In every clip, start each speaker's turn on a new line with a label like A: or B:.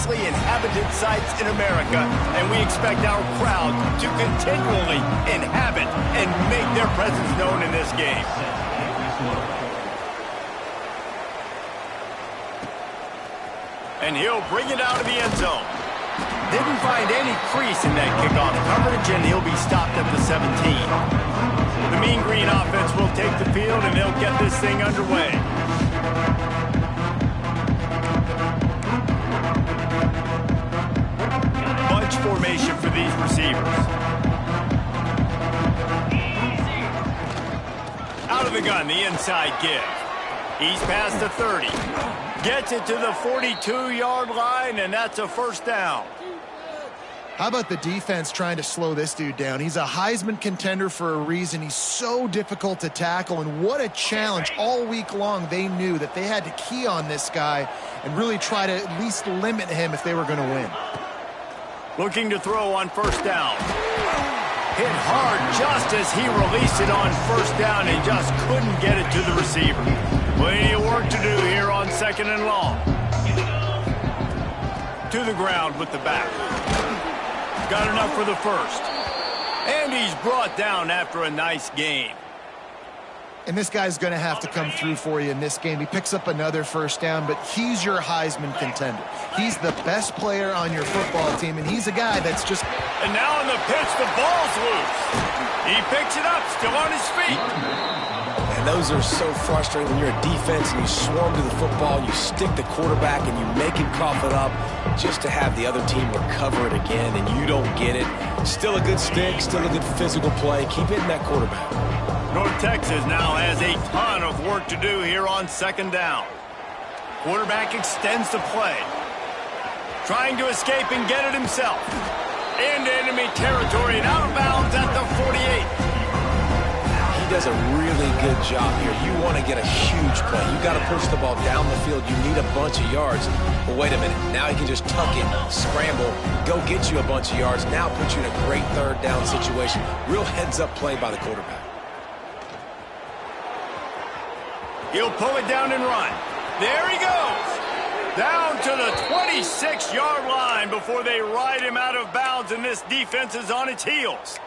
A: densely inhabited sites in America, and we expect our crowd to continually inhabit and make their presence known in this game. And he'll bring it out of the end zone. Didn't find any crease in that kickoff coverage, and he'll be stopped at the 17. The Mean Green offense will take the field, and they'll get this thing underway. Bunch formation for these receivers. Out of the gun, the inside give. He's past the 30. Gets it to the 42-yard line, and that's a first down.
B: How about the defense trying to slow this dude down? He's a Heisman contender for a reason. He's so difficult to tackle, and what a challenge. All week long, they knew that they had to key on this guy and really try to at least limit him if they were going to win.
A: Looking to throw on first down. Hit hard just as he released it on first down and just couldn't get it to the receiver. Plenty of work to do here on second and long. To the ground with the back. Got enough for the first. And he's brought down after a nice gain.
B: And this guy's going to have to come through for you in this game. He picks up another first down, but he's your Heisman contender. He's the best player on your football team, and he's a guy that's just...
A: And now on the pitch, the ball's loose. He picks it up, still on his feet.
C: And those are so frustrating when you're a defense and you swarm to the football, you stick the quarterback, and you make him cough it up just to have the other team recover it again, and you don't get it. Still a good stick, still a good physical play. Keep hitting that quarterback.
A: North Texas now has a ton of work to do here on second down. Quarterback extends the play. Trying to escape and get it himself. Into enemy territory and out of bounds at the 48.
C: He does a really good job here. You want to get a huge play. You got to push the ball down the field. You need a bunch of yards. But wait a minute. Now he can just tuck it, scramble, go get you a bunch of yards. Now put you in a great third down situation. Real heads-up play by the quarterback.
A: He'll pull it down and run. There he goes. Down to the 26-yard line before they ride him out of bounds, and this defense is on its heels.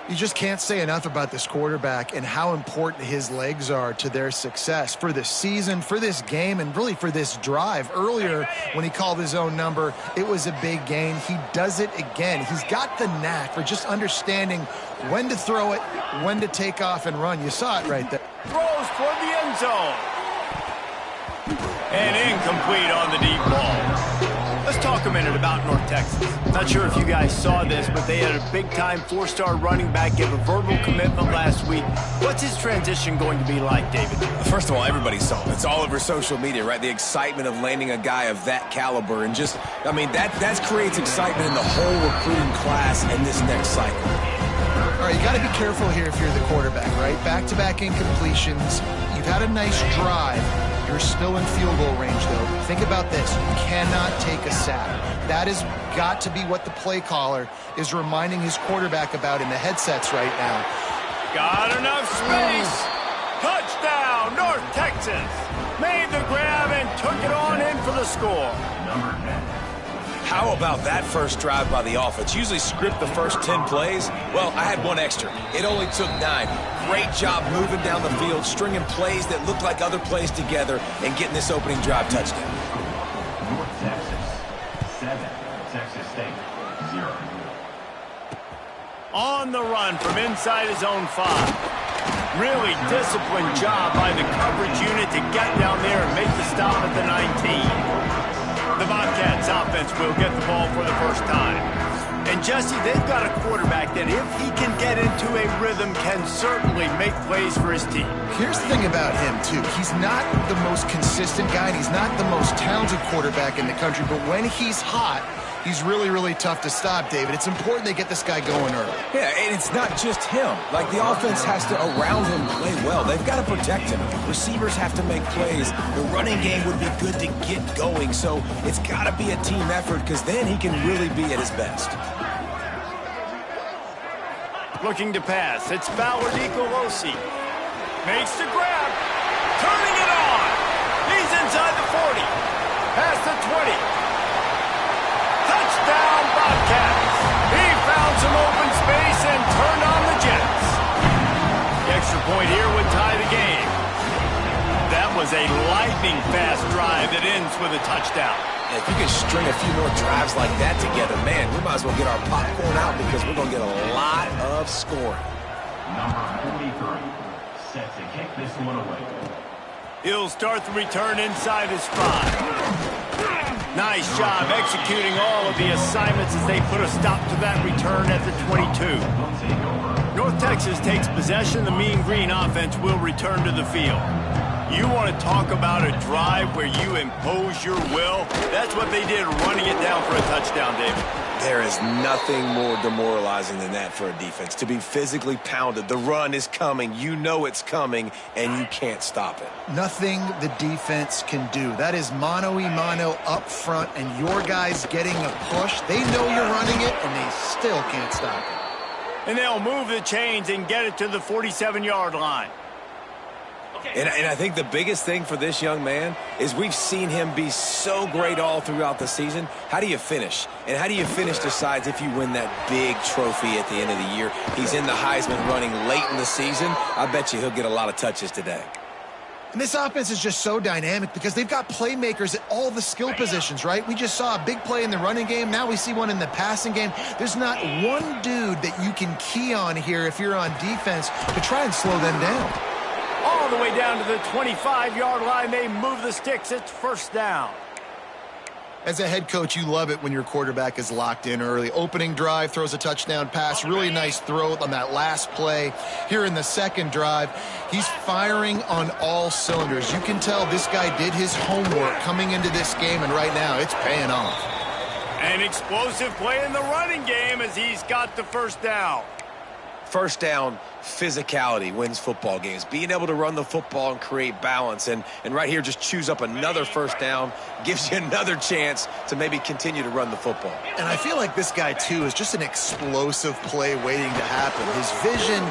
B: You just can't say enough about this quarterback and how important his legs are to their success for this season, for this game, and really for this drive. Earlier, when he called his own number, it was a big gain. He does it again. He's got the knack for just understanding when to throw it, when to take off and run. You saw it right there.
A: Throws toward the end zone. And incomplete on the deep ball. Let's talk a minute about North Texas. Not sure if you guys saw this, but they had a big-time four-star running back give a verbal commitment last week. What's his transition going to be like, David?
C: First of all, everybody saw it. It's all over social media, right? The excitement of landing a guy of that caliber. And just, I mean, that creates excitement in the whole recruiting class in this next cycle.
B: All right, you got to be careful here if you're the quarterback, right? Back-to-back incompletions. You've had a nice drive. You're still in field goal range, though. Think about this. You cannot take a sack. That has got to be what the play caller is reminding his quarterback about in the headsets right now.
A: Got enough space. Touchdown, North Texas. Made the grab and took it on in for the score.
C: How about that first drive by the offense? Usually script the first 10 plays. Well, I had one extra. It only took 9. Great job moving down the field, stringing plays that looked like other plays together, and getting this opening drive touchdown.
D: North Texas, 7. Texas State, 0.
A: On the run from inside his own 5. Really disciplined job by the coverage unit to get down there and make the stop at the 19. The Bobcats offense will get the ball for the first time. And Jesse, they've got a quarterback that if he can get into a rhythm can certainly make plays for his team.
B: Here's the thing about him, too. He's not the most consistent guy, and he's not the most talented quarterback in the country, but when he's hot, he's really, really tough to stop, David. It's important they get this guy going early.
C: Yeah, and it's not just him. Like, the offense has to, around him, play well. They've got to protect him. Receivers have to make plays. The running game would be good to get going, so it's got to be a team effort because then he can really be at his best.
A: Looking to pass. It's Ballard Nicolosi. Makes the grab. Turning it on. He's inside the 40. Past the 20. point here would tie the game. That was a lightning-fast drive that ends with a touchdown.
C: If you can string a few more drives like that together, man, we might as well get our popcorn out because we're going to get a lot of scoring.
D: Number 43, set to kick this one away.
A: He'll start the return inside his 5. Nice job executing all of the assignments as they put a stop to that return at the 22. North Texas takes possession. The Mean Green offense will return to the field. You want to talk about a drive where you impose your will? That's what they did, running it down for a touchdown, David.
C: There is nothing more demoralizing than that for a defense. To be physically pounded, the run is coming, you know it's coming, and you can't stop it.
B: Nothing the defense can do. That is mano-a-mano up front, and your guys getting a push. They know you're running it, and they still can't stop it.
A: And they'll move the chains and get it to the 47-yard line.
C: And I think the biggest thing for this young man is we've seen him be so great all throughout the season. How do you finish? And how do you finish decides if you win that big trophy at the end of the year. He's in the Heisman running late in the season. I bet you he'll get a lot of touches today.
B: And this offense is just so dynamic because they've got playmakers at all the skill positions, right? We just saw a big play in the running game. Now we see one in the passing game. There's not one dude that you can key on here if you're on defense to try and slow them down.
A: All the way down to the 25-yard line, they move the sticks. It's first down.
B: As a head coach, you love it when your quarterback is locked in early. Opening drive, throws a touchdown pass. Really nice throw on that last play. Here in the second drive, he's firing on all cylinders. You can tell this guy did his homework coming into this game, and right now it's paying off.
A: An explosive play in the running game as he's got the first down.
C: First down, physicality wins football games. Being able to run the football and create balance. And right here, just choose up another first down, gives you another chance to maybe continue to run the football.
B: And I feel like this guy, too, is just an explosive play waiting to happen. His vision...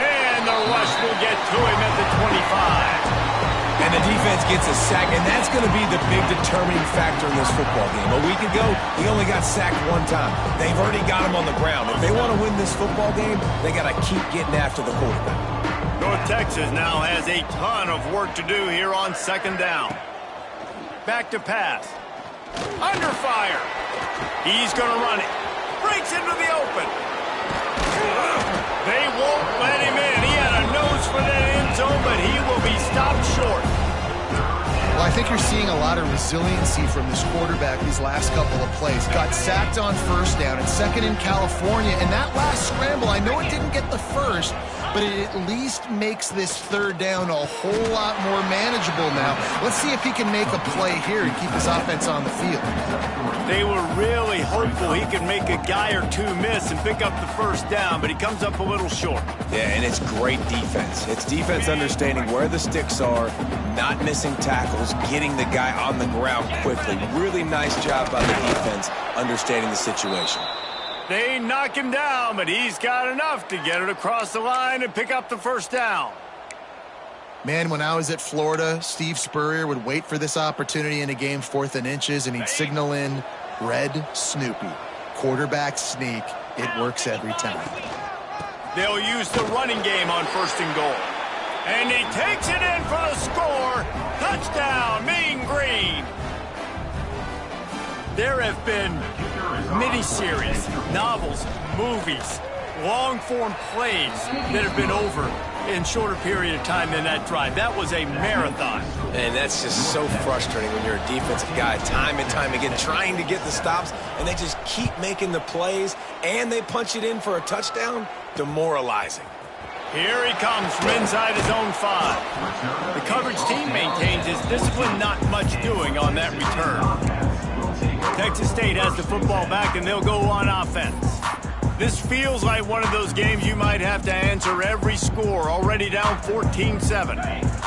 A: And the rush will get to him at the 25.
C: And the defense gets a sack, and that's going to be the big determining factor in this football game. A week ago, he only got sacked one time. They've already got him on the ground. If they want to win this football game, they got to keep getting after the quarterback.
A: North Texas now has a ton of work to do here on second down. Back to pass. Under fire. He's going to run it. Breaks into the open. They won't let him in. He had a nose for that end zone, but he will be stopped short.
B: Well, I think you're seeing a lot of resiliency from this quarterback these last couple of plays. Got sacked on first down and second in California. And that last scramble, I know it didn't get the first, but it at least makes this third down a whole lot more manageable now. Let's see if he can make a play here and keep his offense on the field.
A: They were really hopeful he could make a guy or two miss and pick up the first down, but he comes up a little short.
C: Yeah, and it's great defense. It's defense understanding where the sticks are, not missing tackles, getting the guy on the ground quickly. Really nice job by the defense understanding the situation.
A: They knock him down, but he's got enough to get it across the line and pick up the first down.
B: Man, when I was at Florida, Steve Spurrier would wait for this opportunity in a game 4th and inches, and he'd signal in Red Snoopy. Quarterback sneak. It works every time.
A: They'll use the running game on first and goal. And he takes it in for the score. Touchdown, Mean Green. There have been miniseries, novels, movies, long-form plays that have been over in shorter period of time than that drive. That was a marathon.
C: And that's just so frustrating when you're a defensive guy time and time again trying to get the stops, and they just keep making the plays, and they punch it in for a touchdown. Demoralizing.
A: Here he comes from inside his own 5. The coverage team maintains his discipline, not much doing on that return. Texas State has the football back, and they'll go on offense. This feels like one of those games you might have to answer every score, already down 14-7.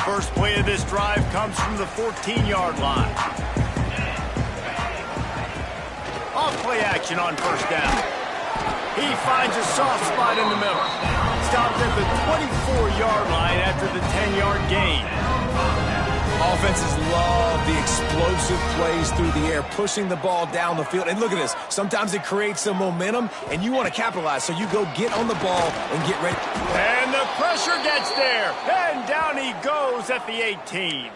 A: First play of this drive comes from the 14-yard line. Off play action on first down. He finds a soft spot in the middle. Stopped at the 24-yard line after the 10-yard gain.
C: Offenses love the explosive plays through the air, pushing the ball down the field. And look at this. Sometimes it creates some momentum, and you want to capitalize. So you go get on the ball and get ready.
A: And the pressure gets there. And down he goes at the 18.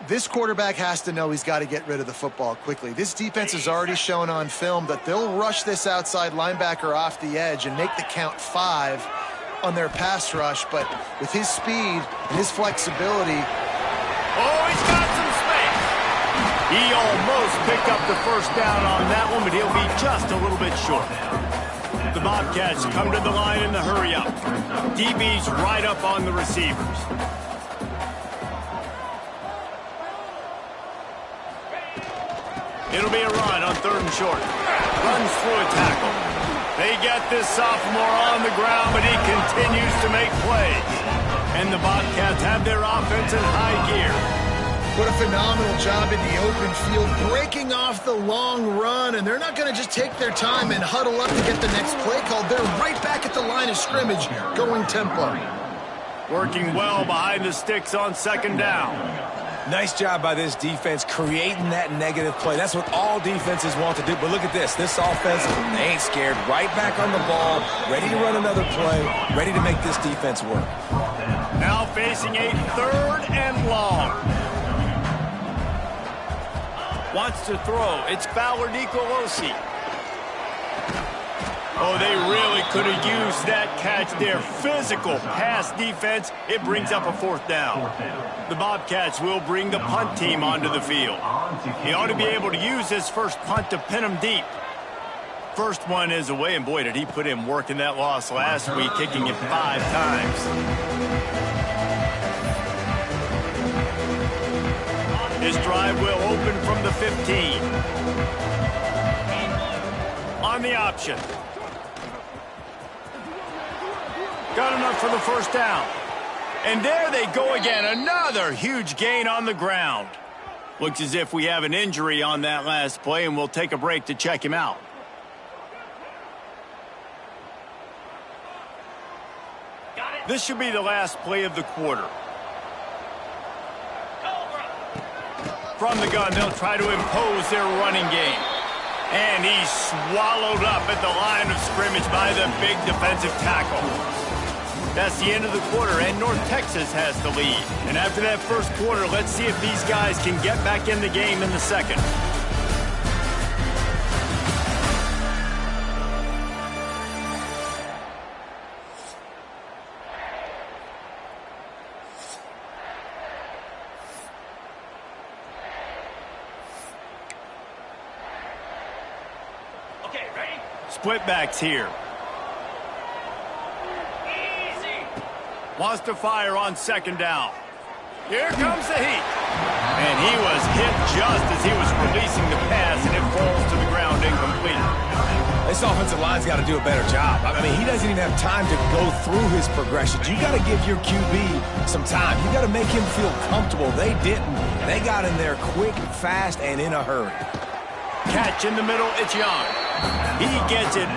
B: This quarterback has to know he's got to get rid of the football quickly. This defense has already shown on film that they'll rush this outside linebacker off the edge and make the count 5 on their pass rush. But with his speed and his flexibility...
A: Oh, he's got some space. He almost picked up the first down on that one, but he'll be just a little bit short. The Bobcats come to the line in the hurry up. DB's right up on the receivers. It'll be a run on 3rd and short. Runs through a tackle. They get this sophomore on the ground, but he continues to make plays. And the Bobcats have their offense in high gear.
B: What a phenomenal job in the open field, breaking off the long run, and they're not going to just take their time and huddle up to get the next play called. They're right back at the line of scrimmage, going tempo.
A: Working well behind the sticks on 2nd down.
C: Nice job by this defense creating that negative play. That's what all defenses want to do. But look at this. This offense, they ain't scared. Right back on the ball, ready to run another play, ready to make this defense work.
A: Now facing a 3rd and long. Wants to throw. It's Fowler Nicolosi. Oh, they really could have used that catch there. Physical pass defense. It brings up a 4th down. The Bobcats will bring the punt team onto the field. He ought to be able to use his first punt to pin him deep. First one is away, and boy, did he put in work in that loss last week, kicking it 5 times. His drive will open from the 15. On the option. Got enough for the first down. And there they go again. Another huge gain on the ground. Looks as if we have an injury on that last play, and we'll take a break to check him out. This should be the last play of the quarter. From the gun, they'll try to impose their running game. And he's swallowed up at the line of scrimmage by the big defensive tackle. That's the end of the quarter, and North Texas has the lead. And after that first quarter, let's see if these guys can get back in the game in the second.
D: Okay, ready?
A: Split backs here. Wants to fire on 2nd down. Here comes the heat. And he was hit just as he was releasing the pass, and it falls to the ground incomplete.
C: This offensive line's got to do a better job. I mean, he doesn't even have time to go through his progressions. You got to give your QB some time. You got to make him feel comfortable. They didn't. They got in there quick, fast, and in a hurry.
A: Catch in the middle, it's Young. He gets it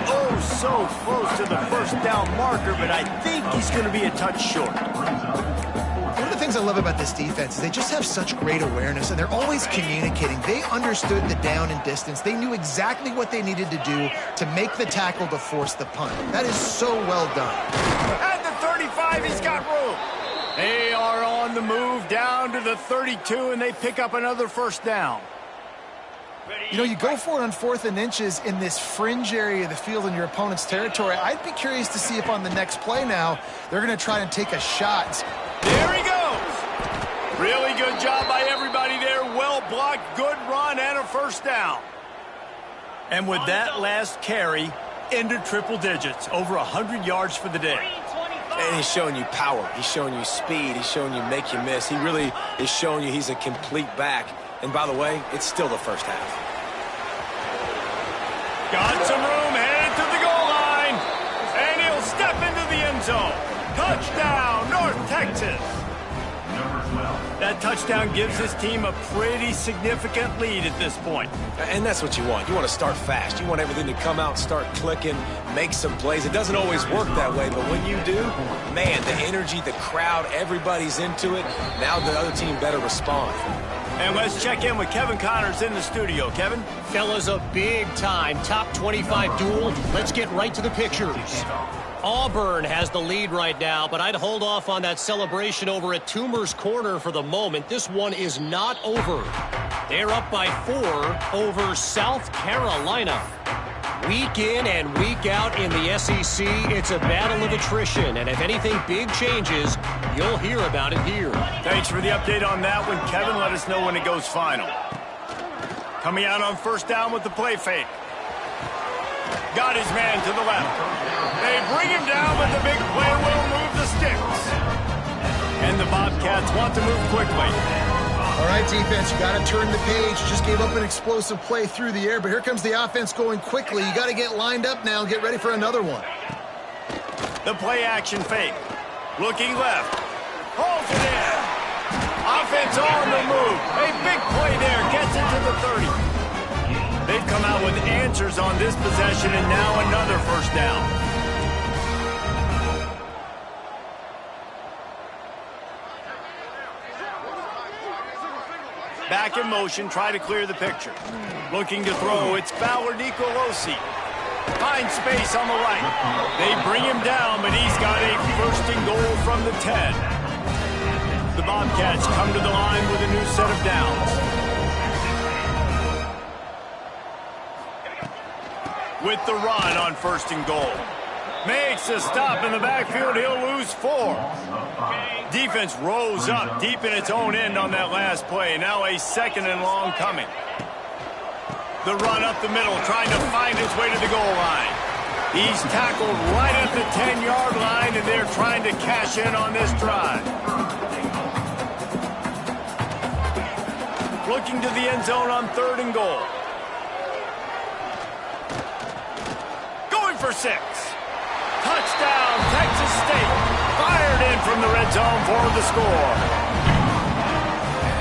A: so close to the first down marker, but I think he's going to be a touch short.
B: One of the things I love about this defense is they just have such great awareness, and they're always communicating. They understood the down and distance. They knew exactly what they needed to do to make the tackle to force the punt. That is so well done.
A: At the 35, he's got room. They are on the move down to the 32, and they pick up another first down.
B: You know, you go for it on 4th and inches in this fringe area of the field in your opponent's territory. I'd be curious to see if on the next play now, they're going to try and take a shot.
A: There he goes. Really good job by everybody there. Well blocked, good run, and a first down. And with that last carry, into triple digits, over 100 yards for the day.
C: And he's showing you power. He's showing you speed. He's showing you make you miss. He really is showing you he's a complete back. And by the way, it's still the first half.
A: Got some room, headed to the goal line. And he'll step into the end zone. Touchdown, North Texas. That touchdown gives his team a pretty significant lead at this point.
C: And that's what you want. You want to start fast. You want everything to come out, start clicking, make some plays. It doesn't always work that way, but when you do, man, the energy, the crowd, everybody's into it. Now the other team better respond.
A: And let's check in with Kevin Connors in the studio. Kevin?
E: Fellas, a big-time top 25 duel. Let's get right to the pictures. Auburn has the lead right now, but I'd hold off on that celebration over at Toomer's Corner for the moment. This one is not over. They're up by 4 over South Carolina. Week in and week out in the SEC, it's a battle of attrition, and if anything big changes, you'll hear about it here.
A: Thanks for the update on that one, Kevin. Let us know when it goes final. Coming out on first down with the play fake. Got his man to the left. They bring him down, but the big play will move the sticks. And the Bobcats want to move quickly.
B: All right, defense, you got to turn the page. Just gave up an explosive play through the air, but here comes the offense going quickly. You got to get lined up now and get ready for another one.
A: The play action fake. Looking left. Holds it in. Offense on the move. A big play there. Gets into the 30. They've come out with answers on this possession, and now another first down. Back in motion, try to clear the picture. Looking to throw, it's Fowler Nicolosi. Finds space on the right. They bring him down, but he's got a first and goal from the 10. The Bobcats come to the line with a new set of downs. With the run on first and goal. Makes a stop in the backfield. He'll lose 4. Defense rose up deep in its own end on that last play. Now a second and long coming. The run up the middle, trying to find his way to the goal line. He's tackled right at the 10-yard line, and they're trying to cash in on this drive. Looking to the end zone on third and goal. Going for 6. Touchdown, Texas State. Fired in from the red zone for the score.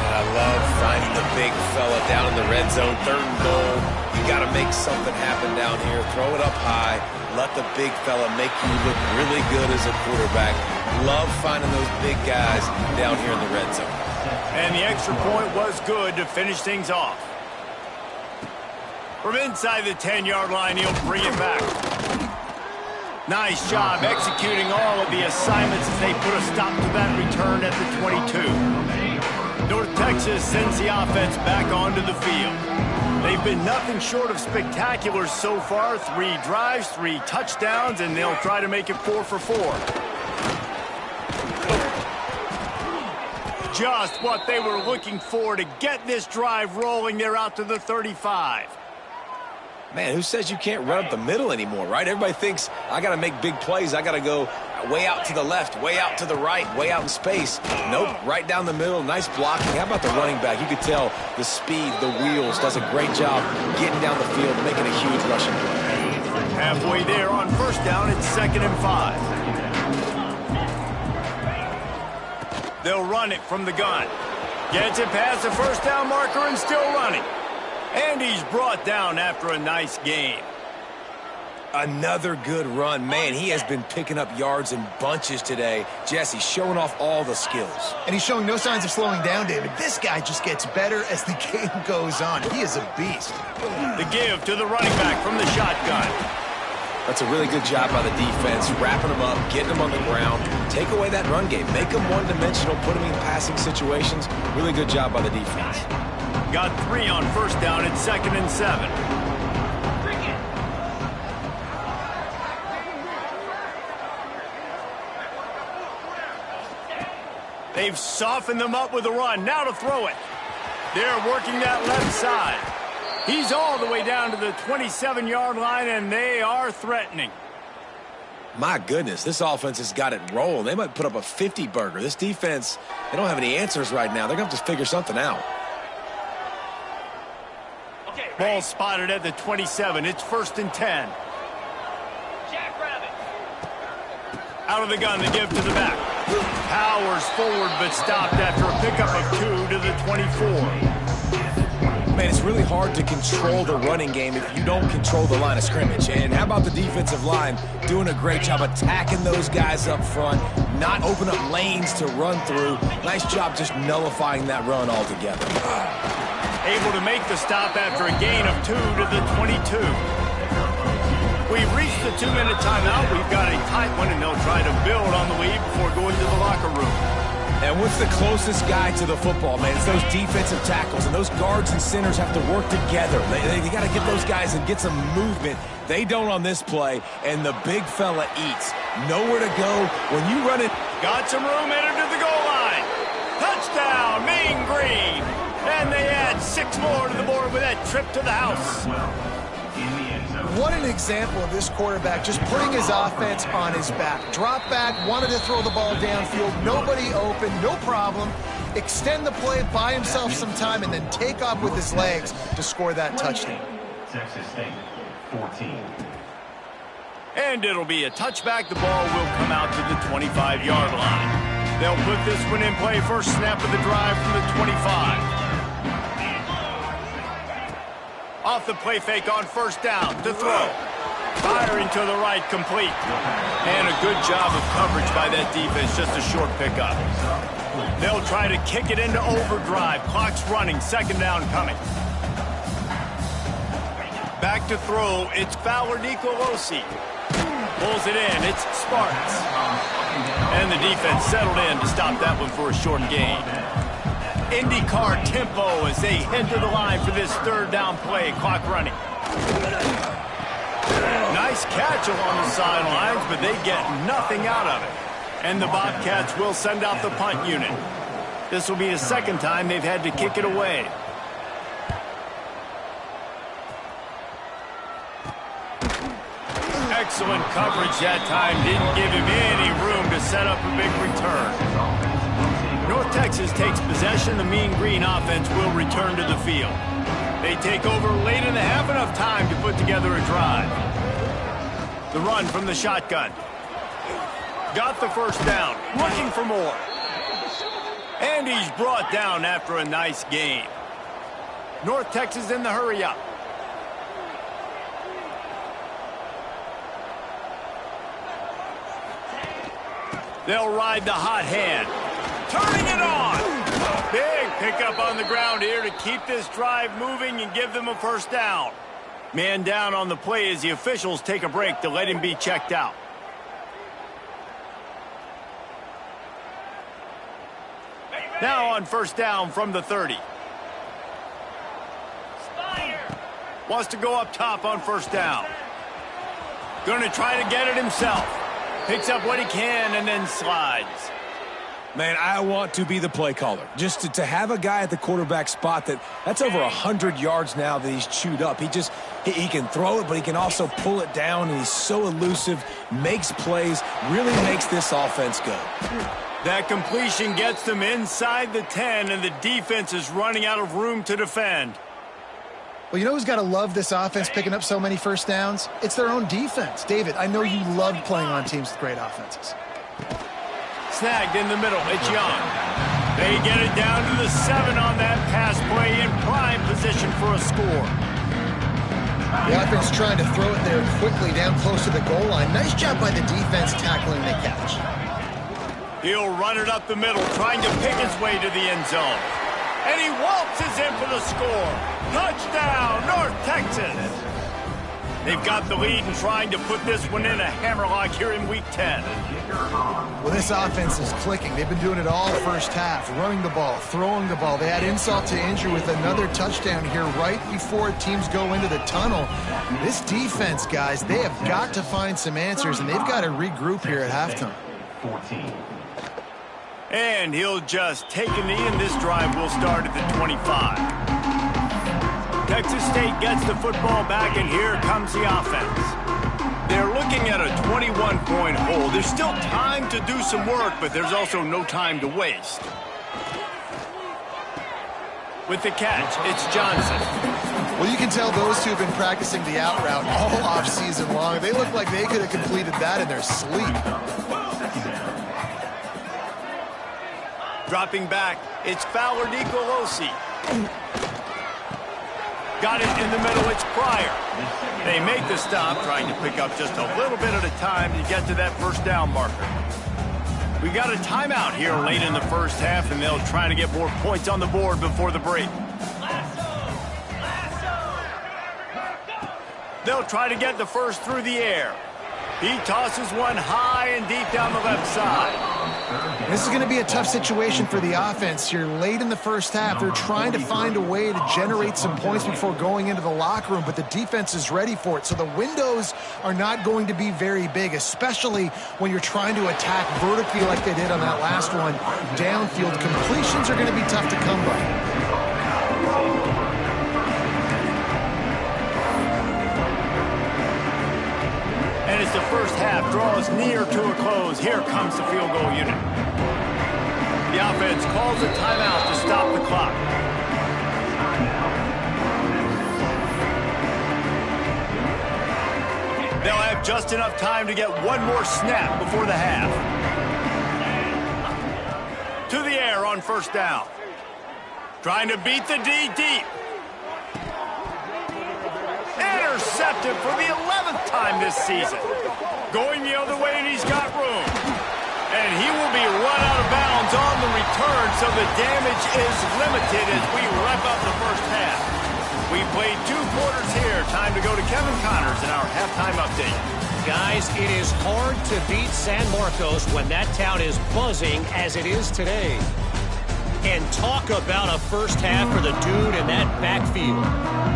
C: And I love finding the big fella down in the red zone. Third and goal. You got to make something happen down here. Throw it up high. Let the big fella make you look really good as a quarterback. Love finding those big guys down here in the red zone.
A: And the extra point was good to finish things off. From inside the 10-yard line, he'll bring it back. Nice job executing all of the assignments as they put a stop to that return at the 22. North Texas sends the offense back onto the field. They've been nothing short of spectacular so far. 3 drives, 3 touchdowns, and they'll try to make it 4 for 4. Just what they were looking for to get this drive rolling. They're out to the 35.
C: Man, who says you can't run up the middle anymore, right? Everybody thinks, I got to make big plays. I got to go way out to the left, way out to the right, way out in space. Nope, right down the middle, nice blocking. How about the running back? You could tell the speed, the wheels, does a great job getting down the field, making a huge rushing play.
A: Halfway there on first down, it's 2nd and 5. They'll run it from the gun. Gets it past the first down marker and still running. And he's brought down after a nice game.
C: Another good run. Man, he has been picking up yards in bunches today. Jesse showing off all the skills.
B: And he's showing no signs of slowing down, David. This guy just gets better as the game goes on. He is a beast.
A: The give to the running back from the shotgun.
C: That's a really good job by the defense, wrapping them up, getting them on the ground. Take away that run game. Make them one-dimensional, put them in passing situations. Really good job by the defense.
A: Got 3 on first down. It's 2nd and 7. They've softened them up with a run. Now to throw it. They're working that left side. He's all the way down to the 27-yard line, and they are threatening.
C: My goodness, this offense has got it rolling. They might put up a 50-burger. This defense, they don't have any answers right now. They're going to have to figure something out.
A: Ball spotted at the 27. It's 1st and 10. Out of the gun, the give to the back. Powers forward, but stopped after a pickup of 2 to the 24.
C: Man, it's really hard to control the running game if you don't control the line of scrimmage. And how about the defensive line doing a great job attacking those guys up front, not open up lanes to run through. Nice job just nullifying that run altogether.
A: Able to make the stop after a gain of 2 to the 22. We've reached the 2-minute timeout. We've got a tight one, and they'll try to build on the lead before going to the locker room.
C: And what's the closest guy to the football, man? It's those defensive tackles, and those guards and centers have to work together. They got to get those guys and get some movement. They don't on this play, and the big fella eats. Nowhere to go. When you run it.
A: Got some room headed to the goal line. Touchdown, Mean Green. And they add 6 more to the board with that trip to the house.
B: What an example of this quarterback just putting his offense on his back. Drop back, wanted to throw the ball downfield, nobody open, no problem. Extend the play, buy himself some time, and then take off with his legs to score that touchdown.
D: Texas State, 14.
A: And it'll be a touchback. The ball will come out to the 25-yard line. They'll put this one in play. First snap of the drive from the 25. Off the play fake on first down to throw. Firing to the right, complete. And a good job of coverage by that defense, just a short pickup. They'll try to kick it into overdrive. Clock's running, second down coming. Back to throw, it's Fowler Nicolosi. Pulls it in, it's Sparks. And the defense settled in to stop that one for a short gain. IndyCar tempo as they head to the line for this third down play. Clock running. Nice catch along the sidelines, but they get nothing out of it. And the Bobcats will send out the punt unit. This will be the second time they've had to kick it away. Excellent coverage that time. Didn't give him any room to set up a big return. North Texas takes possession. The Mean Green offense will return to the field. They take over late in the half, enough time to put together a drive. The run from the shotgun. Got the first down. Looking for more. And he's brought down after a nice gain. North Texas in the hurry-up. They'll ride the hot hand. Turning it on. Big pickup on the ground here to keep this drive moving and give them a first down. Man down on the play as the officials take a break to let him be checked out. Now on first down from the 30. Wants to go up top on first down. Going to try to get it himself. Picks up what he can and then slides.
C: Man, I want to be the play caller. Just to have a guy at the quarterback spot that's over 100 yards now that he's chewed up. He can throw it, but he can also pull it down, and he's so elusive, makes plays, really makes this offense go.
A: That completion gets them inside the 10, and the defense is running out of room to defend.
B: Well, you know who's got to love this offense picking up so many first downs? It's their own defense. David, I know you loved playing on teams with great offenses.
A: Snagged in the middle, it's Young. They get it down to the 7 on that pass play in prime position for a score.
B: The offense trying to throw it there quickly down close to the goal line. Nice job by the defense tackling the catch.
A: He'll run it up the middle, trying to pick his way to the end zone. And he waltzes in for the score. Touchdown, North Texas. They've got the lead and trying to put this one in a hammerlock here in Week 10.
B: Well, this offense is clicking. They've been doing it all first half, running the ball, throwing the ball. They add insult to injury with another touchdown here right before teams go into the tunnel. This defense, guys, they have got to find some answers, and they've got to regroup here at halftime.
D: 14.
A: And he'll just take a knee, and this drive will start at the 25. Texas State gets the football back, and here comes the offense. They're looking at a 21-point hole. There's still time to do some work, but there's also no time to waste. With the catch, it's Johnson.
B: Well, you can tell those two have been practicing the out route all offseason long. They look like they could have completed that in their sleep.
A: Dropping back, it's Fowler Nicolosi. Got it in the middle, it's Pryor. They make the stop, trying to pick up just a little bit at a time to get to that first down marker. We got a timeout here late in the first half, and they'll try to get more points on the board before the break. They'll try to get the first through the air. He tosses one high and deep down the left side.
B: This is going to be a tough situation for the offense here. Late in the first half, they're trying to find a way to generate some points before going into the locker room, but the defense is ready for it. So the windows are not going to be very big, especially when you're trying to attack vertically like they did on that last one. Downfield completions are going to be tough to come by.
A: And as the first half draws near to a close, here comes the field goal unit. The offense calls a timeout to stop the clock. They'll have just enough time to get one more snap before the half. To the air on first down. Trying to beat the D deep. Intercepted for the 11th time this season. Going the other way, and he's got room. And he will be run out of bounds on the return, so the damage is limited as we wrap up the first half. We played 2 quarters here. Time to go to Kevin Connors in our halftime update.
E: Guys, it is hard to beat San Marcos when that town is buzzing as it is today. And talk about a first half for the dude in that backfield.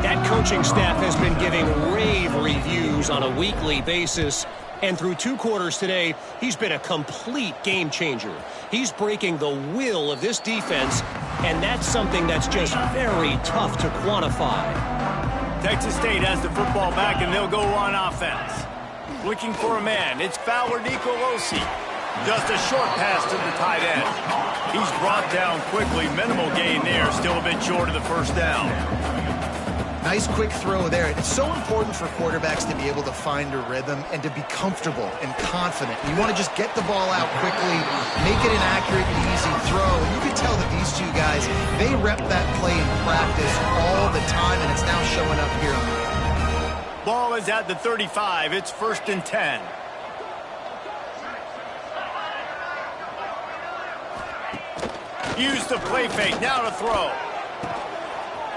E: That coaching staff has been giving rave reviews on a weekly basis. And through 2 quarters today, he's been a complete game changer. He's breaking the will of this defense, and that's something that's just very tough to quantify.
A: Texas State has the football back, and they'll go on offense. Looking for a man, it's Fowler Nicolosi. Just a short pass to the tight end. He's brought down quickly. Minimal gain there. Still a bit short of the first down.
B: Nice quick throw there. It's so important for quarterbacks to be able to find a rhythm and to be comfortable and confident. You want to just get the ball out quickly, make it an accurate and easy throw. And you can tell that these 2 guys, they rep that play in practice all the time, and it's now showing up here on the field.
A: Ball is at the 35. It's 1st and 10. Use the play fake, now to throw.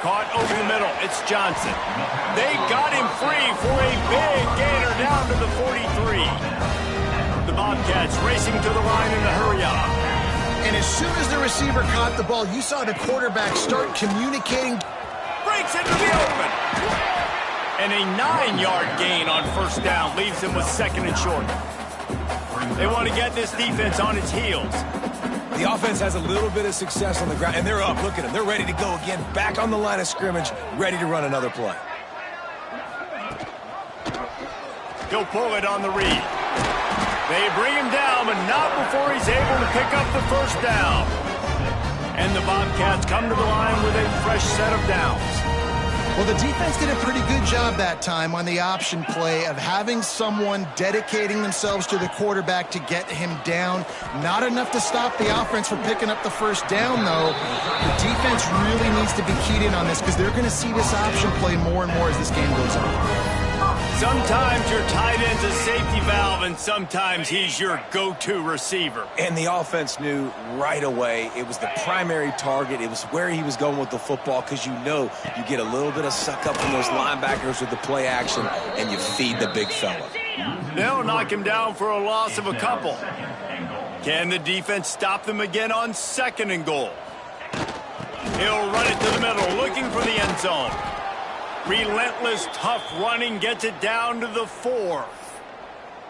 A: Caught over the middle, it's Johnson. They got him free for a big gainer down to the 43. The Bobcats racing to the line in a hurry-up.
B: And as soon as the receiver caught the ball, you saw the quarterback start communicating.
A: Breaks into the open. And a 9-yard gain on first down leaves him with 2nd and short. They want to get this defense on its heels.
C: The offense has a little bit of success on the ground, and they're up. Look at them. They're ready to go again. Back on the line of scrimmage, ready to run another play.
A: He'll pull it on the read. They bring him down, but not before he's able to pick up the first down. And the Bobcats come to the line with a fresh set of downs.
B: Well, the defense did a pretty good job that time on the option play of having someone dedicating themselves to the quarterback to get him down. Not enough to stop the offense from picking up the first down, though. The defense really needs to be keyed in on this because they're going to see this option play more and more as this game goes on.
A: Sometimes your tight end's a safety valve, and sometimes he's your go-to receiver.
C: And the offense knew right away it was the primary target. It was where he was going with the football because you know you get a little bit of suck up from those linebackers with the play action, and you feed the big fella.
A: They'll knock him down for a loss of a couple. Can the defense stop them again on 2nd and goal? He'll run it to the middle, looking for the end zone. Relentless, tough running gets it down to the 4.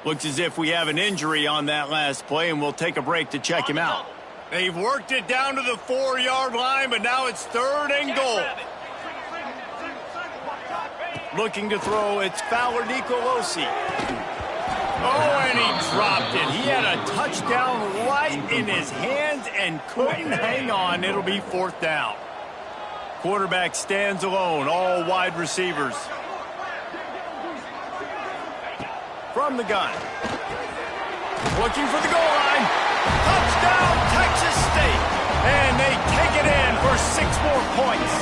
A: Looks as if we have an injury on that last play, and we'll take a break to check him out. They've worked it down to the 4-yard line, but now it's 3rd and goal. Looking to throw, it's Fowler Nicolosi. Oh, and he dropped it. He had a touchdown right in his hands and couldn't hang on. It'll be 4th down. Quarterback stands alone, all wide receivers. From the gun. Looking for the goal line. Touchdown, Texas State. And they take it in for 6 more points.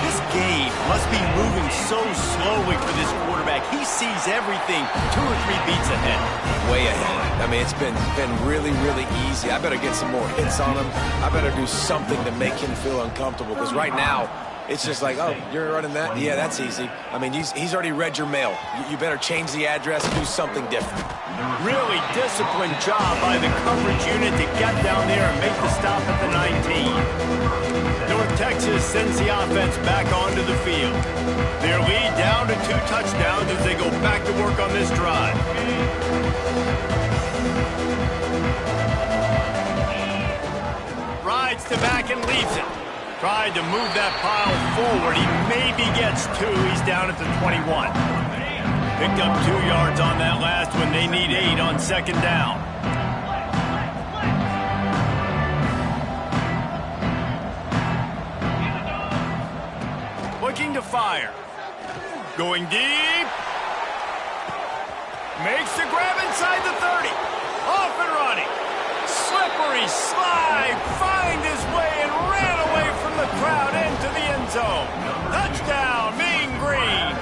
A: This game must be moving so slowly for this quarterback. He sees everything 2 or 3 beats ahead.
C: Way ahead. I mean, it's been really, really easy. I better get some more hits on him. I better do something to make him feel uncomfortable, because right now, it's just like, oh, you're running that? Yeah, that's easy. I mean, he's already read your mail. You better change the address and do something different.
A: Really disciplined job by the coverage unit to get down there and make the stop at the 19. North Texas sends the offense back onto the field. Their lead down to 2 touchdowns as they go back to work on this drive. Rides to back and leaves it. Tried to move that pile forward. He maybe gets 2. He's down at the 21. Picked up 2 yards on that last one. They need 8 on 2nd down. Looking to fire. Going deep. Makes the grab inside the 30. Off and running. Slippery slide. Find his way and ran away from the crowd into the end zone. Touchdown, Mean Green.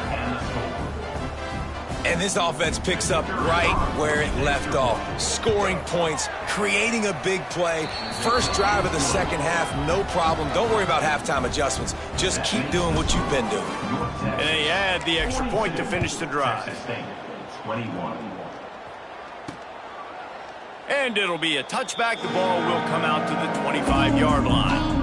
C: And this offense picks up right where it left off. Scoring points, creating a big play. First drive of the second half, no problem. Don't worry about halftime adjustments. Just keep doing what you've been doing.
A: And they add the extra point to finish the drive.
D: 21.
A: And it'll be a touchback. The ball will come out to the 25-yard line.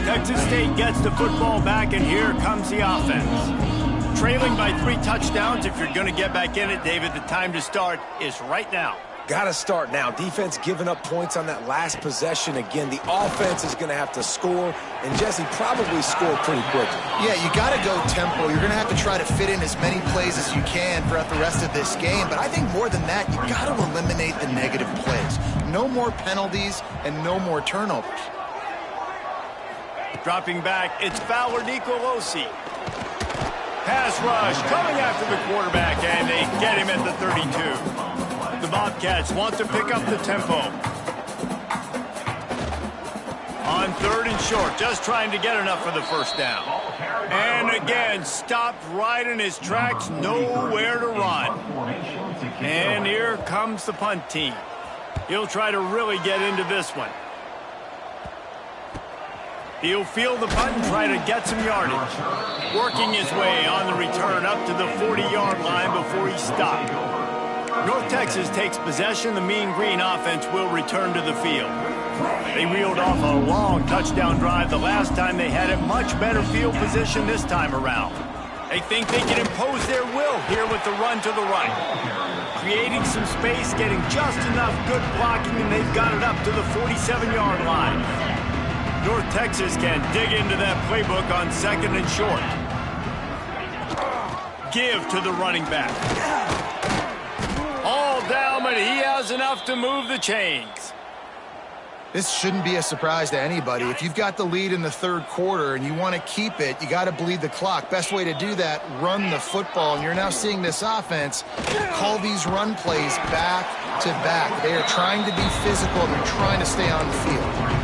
A: Texas State gets the football back, and here comes the offense. Trailing by 3 touchdowns. If you're going to get back in it, David, the time to start is right now.
C: Got to start now. Defense giving up points on that last possession. Again, the offense is going to have to score, and Jesse probably score pretty quickly.
B: Yeah, you got to go tempo. You're going to have to try to fit in as many plays as you can throughout the rest of this game. But I think more than that, you got to eliminate the negative plays. No more penalties and no more turnovers.
A: Dropping back, it's Fowler Nicolosi. Pass rush coming after the quarterback, and they get him at the 32. The Bobcats want to pick up the tempo. On 3rd and short, just trying to get enough for the first down. And again, stopped right in his tracks, nowhere to run. And here comes the punt team. He'll try to really get into this one. He'll field the punt and try to get some yardage. Working his way on the return up to the 40-yard line before he stopped. North Texas takes possession. The Mean Green offense will return to the field. They reeled off a long touchdown drive the last time they had it. Much better field position this time around. They think they can impose their will here with the run to the right. Creating some space, getting just enough good blocking, and they've got it up to the 47-yard line. North Texas can dig into that playbook on 2nd and short. Give to the running back. All down, but he has enough to move the chains.
B: This shouldn't be a surprise to anybody. If you've got the lead in the 3rd quarter and you want to keep it, you got to bleed the clock. Best way to do that, run the football. And you're now seeing this offense call these run plays back to back. They are trying to be physical, and they're trying to stay on the field.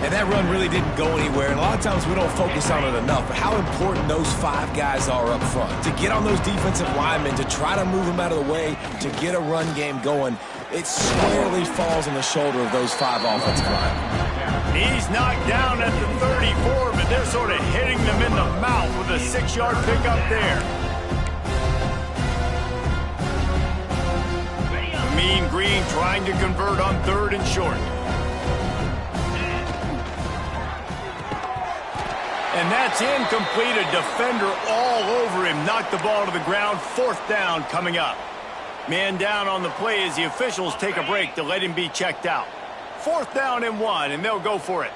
C: And that run really didn't go anywhere. And a lot of times we don't focus on it enough. But how important those 5 guys are up front. To get on those defensive linemen, to try to move them out of the way, to get a run game going, it squarely falls on the shoulder of those 5 offensive linemen.
A: He's knocked down at the 34, but they're sort of hitting them in the mouth with a 6-yard pickup there. Mean Green trying to convert on 3rd and short. And that's incomplete. A defender all over him. Knocked the ball to the ground. 4th down coming up. Man down on the play as the officials take a break to let him be checked out. 4th down and 1, and they'll go for it.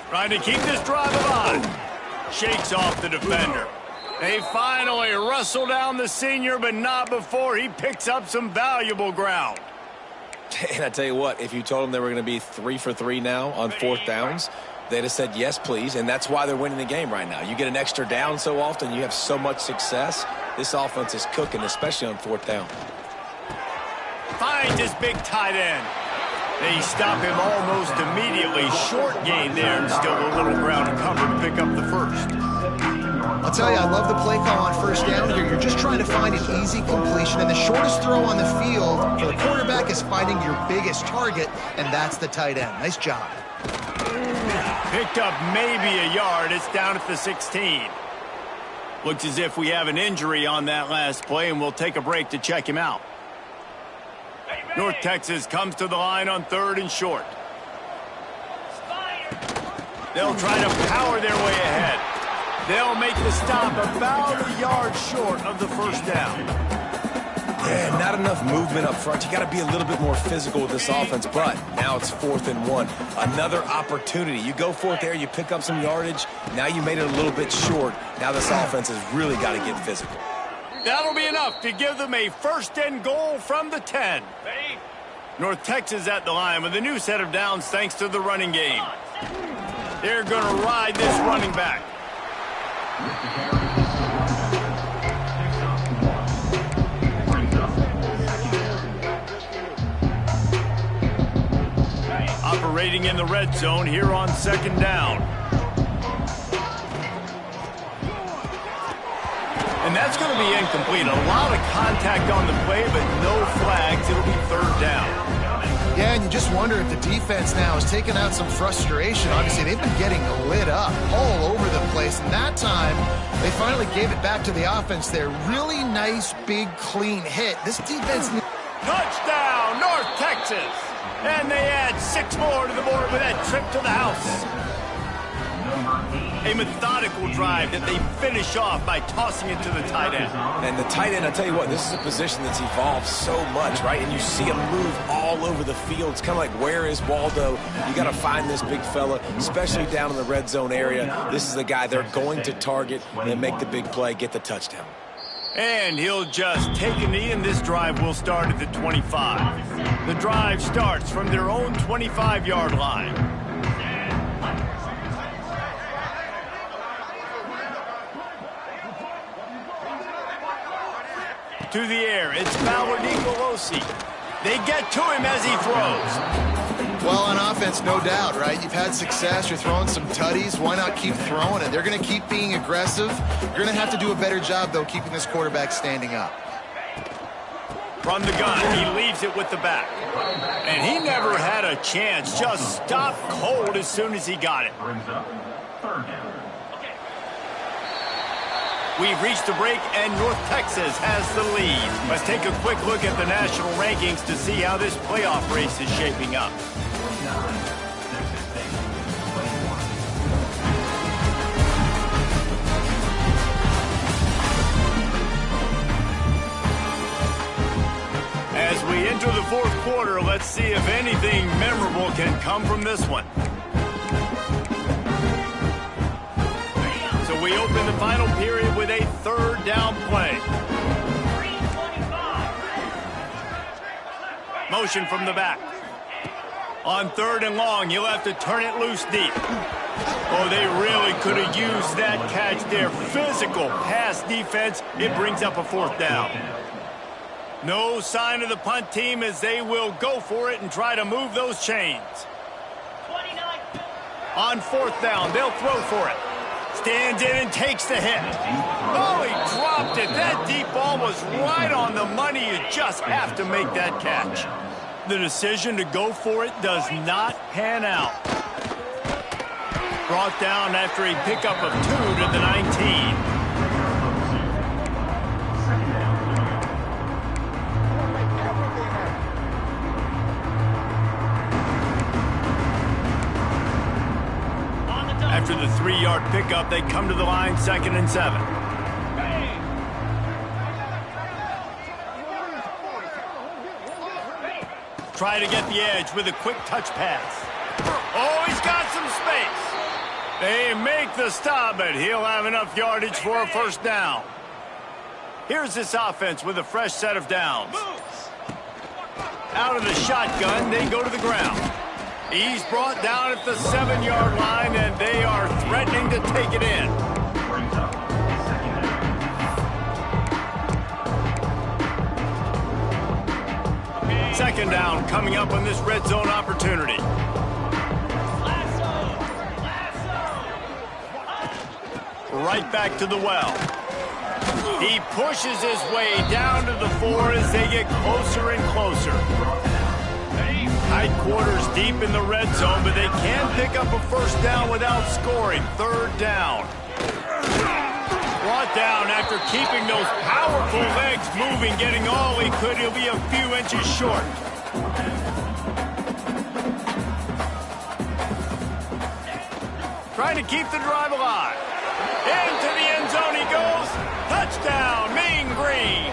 A: Trying to keep this drive alive. Shakes off the defender. They finally wrestle down the senior, but not before he picks up some valuable ground.
C: And I tell you what, if you told them they were going to be 3 for 3 now on 4th downs, they'd have said yes, please, and that's why they're winning the game right now. You get an extra down so often, you have so much success. This offense is cooking, especially on 4th down.
A: Finds his big tight end. They stop him almost immediately. Short gain there and still a little ground to cover to pick up the first.
B: I'll tell you, I love the play call on 1st down here. You're just trying to find an easy completion, and the shortest throw on the field for the quarterback is finding your biggest target, and that's the tight end. Nice job.
A: Picked up maybe a yard. It's down at the 16. Looks as if we have an injury on that last play, and we'll take a break to check him out. North Texas comes to the line on 3rd and short. They'll try to power their way ahead. They'll make the stop about a yard short of the 1st down.
C: Yeah, not enough movement up front. You got to be a little bit more physical with this offense, but now it's 4th and 1. Another opportunity. You go for it there, you pick up some yardage. Now you made it a little bit short. Now this offense has really got to get physical.
A: That'll be enough to give them a 1st and goal from the 10. North Texas at the line with a new set of downs thanks to the running game. They're going to ride this running back. Operating in the red zone here on 2nd down. And that's going to be incomplete. A lot of contact on the play, but no flags. It'll be 3rd down.
B: Yeah, and you just wonder if the defense now has taken out some frustration. Obviously, they've been getting lit up all over the place. And that time, they finally gave it back to the offense there. Really nice, big, clean hit. This defense...
A: Touchdown, North Texas! And they add 6 more to the board with that trip to the house. A methodical drive that they finish off by tossing it to the tight end.
C: And the tight end, I'll tell you what, this is a position that's evolved so much, right? And you see him move all over the field. It's kind of like, where is Waldo? You got to find this big fella, especially down in the red zone area. This is the guy they're going to target and then make the big play, get the touchdown.
A: And he'll just take a knee, and this drive will start at the 25. The drive starts from their own 25-yard line. To the air, it's Nicolosi. They get to him as he throws.
B: Well, on offense, no doubt, right? You've had success. You're throwing some tutties. Why not keep throwing it? They're going to keep being aggressive. You're going to have to do a better job, though, keeping this quarterback standing up.
A: From the gun, he leaves it with the back. And he never had a chance. Just stopped cold as soon as he got it. We've reached the break, and North Texas has the lead. Let's take a quick look at the national rankings to see how this playoff race is shaping up. As we enter the 4th quarter, let's see if anything memorable can come from this one. So we open the final period with a 3rd down play. Motion from the back. On 3rd and long, you'll have to turn it loose deep. Oh, they really could have used that catch there. Physical pass defense. It brings up a 4th down. No sign of the punt team as they will go for it and try to move those chains. On 4th down, they'll throw for it. Stands in and takes the hit. Oh, he dropped it. That deep ball was right on the money. You just have to make that catch. The decision to go for it does not pan out. Brought down after a pickup of 2 to the 19. After the 3-yard pickup, they come to the line 2nd and 7. Try to get the edge with a quick touch pass. Oh, he's got some space. They make the stop, but he'll have enough yardage for a 1st down. Here's this offense with a fresh set of downs. Out of the shotgun, they go to the ground. He's brought down at the 7-yard line, and they are threatening to take it in. Second down coming up on this red zone opportunity. Right back to the well. He pushes his way down to the 4 as they get closer and closer. Tight quarters deep in the red zone, but they can pick up a first down without scoring. Third down. Brought down after keeping those powerful legs moving, getting all he could. He'll be a few inches short. Trying to keep the drive alive. Into the end zone he goes. Touchdown, Mean Green.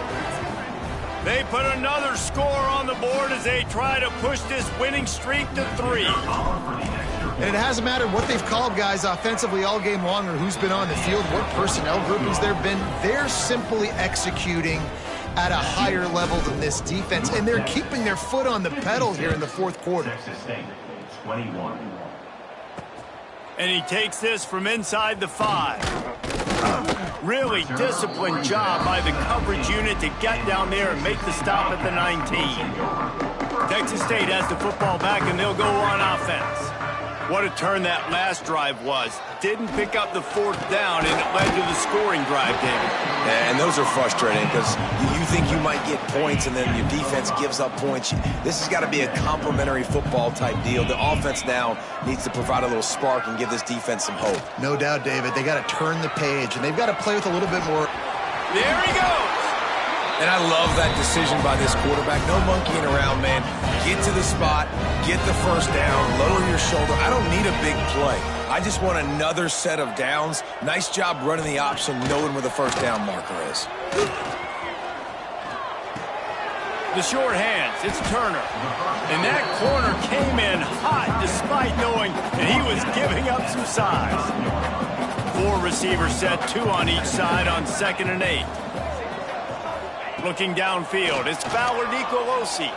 A: They put another score on the board as they try to push this winning streak to 3.
B: And it hasn't mattered what they've called, guys, offensively all game long or who's been on the field, what personnel groupings there have been. They're simply executing at a higher level than this defense, and they're keeping their foot on the pedal here in the fourth quarter.
D: Texas State, 21.
A: And he takes this from inside the 5. Really disciplined job by the coverage unit to get down there and make the stop at the 19. Texas State has the football back, and they'll go on offense. What a turn that last drive was. Didn't pick up the fourth down, and it led to the scoring drive, David.
C: And those are frustrating because you think you might get points and then your defense gives up points. This has got to be a complementary football type deal. The offense now needs to provide a little spark and give this defense some hope.
B: No doubt, David. They got to turn the page, and they've got to play with a little bit more.
A: There he goes.
C: And I love that decision by this quarterback. No monkeying around, man. Get to the spot, get the first down, lower your shoulder. I don't need a big play. I just want another set of downs. Nice job running the option, knowing where the first down marker is.
A: The short hands, it's Turner. And that corner came in hot despite knowing that he was giving up some size. 4 receivers set, 2 on each side on 2nd and 8. Looking downfield, it's Fowler Nicolosi.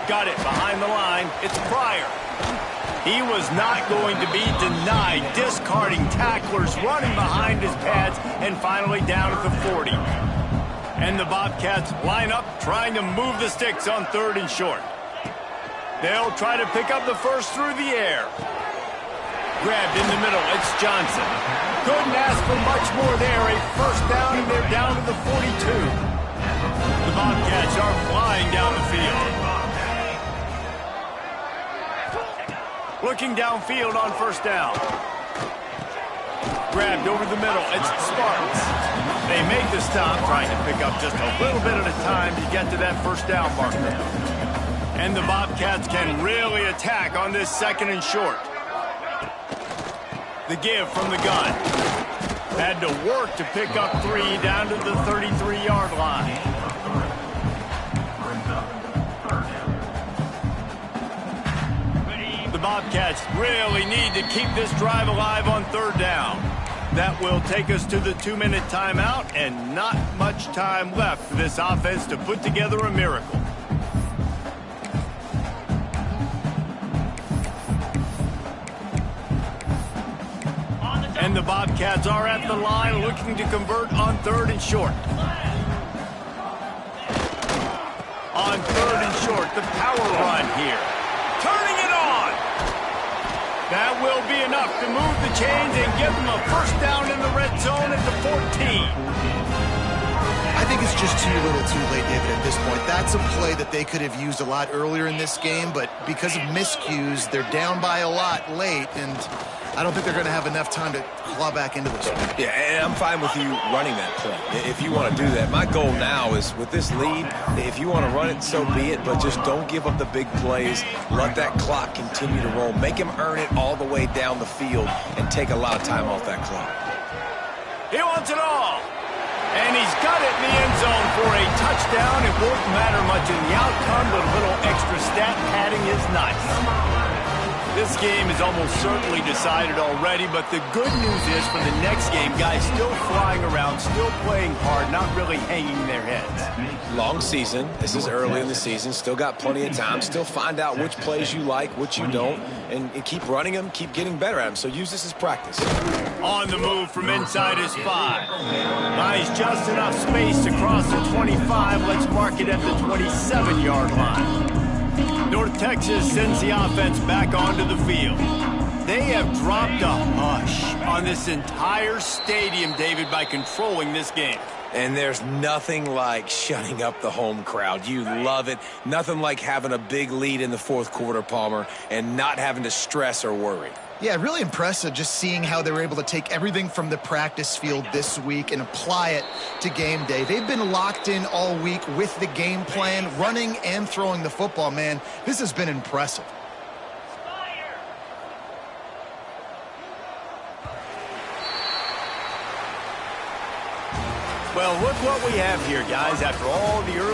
A: Got it behind the line. It's Pryor. He was not going to be denied, discarding tacklers, running behind his pads, and finally down at the 40. And the Bobcats line up, trying to move the sticks on 3rd and short. They'll try to pick up the first through the air. Grabbed in the middle, it's Johnson. Couldn't ask for much more there. A first down, and they're down to the 42. The Bobcats are flying down the field. Looking downfield on first down. Grabbed over the middle. It's the Spartans. They make the stop, trying to pick up just a little bit at a time to get to that first down marker. And the Bobcats can really attack on this 2nd and short. The give from the gun. Had to work to pick up 3 down to the 33-yard line. The Bobcats really need to keep this drive alive on 3rd down. That will take us to the 2-minute timeout, and not much time left for this offense to put together a miracle. And the Bobcats are at the line looking to convert on 3rd and short. On 3rd and short, the power run here. Turning it on. That will be enough to move the chains and give them a first down in the red zone at the 14.
B: I think it's just too little too late, David, at this point. That's a play that they could have used a lot earlier in this game, but because of miscues, they're down by a lot late, and I don't think they're going to have enough time to claw back into this one.
C: Yeah, and I'm fine with you running that play if you want to do that. My goal now is with this lead, if you want to run it, so be it, but just don't give up the big plays. Let that clock continue to roll. Make him earn it all the way down the field and take a lot of time off that clock.
A: He wants it all. And he's got it in the end zone for a touchdown. It won't matter much in the outcome, but a little extra stat padding is nice. This game is almost certainly decided already, but the good news is for the next game, guys still flying around, still playing hard, not really hanging their heads.
C: Long season. This is early in the season. Still got plenty of time. Still find out which plays you like, which you don't, and keep running them, keep getting better at them. So use this as practice.
A: On the move from inside his 5. Buys just enough space to cross the 25. Let's mark it at the 27-yard line. North Texas sends the offense back onto the field. They have dropped a hush on this entire stadium, David, by controlling this game.
C: And there's nothing like shutting up the home crowd. You love it. Nothing like having a big lead in the fourth quarter, Palmer, and not having to stress or worry.
B: Yeah, really impressive just seeing how they were able to take everything from the practice field this week and apply it to game day. They've been locked in all week with the game plan, running and throwing the football, man. This has been impressive.
A: Well, look what we have here, guys. After all the early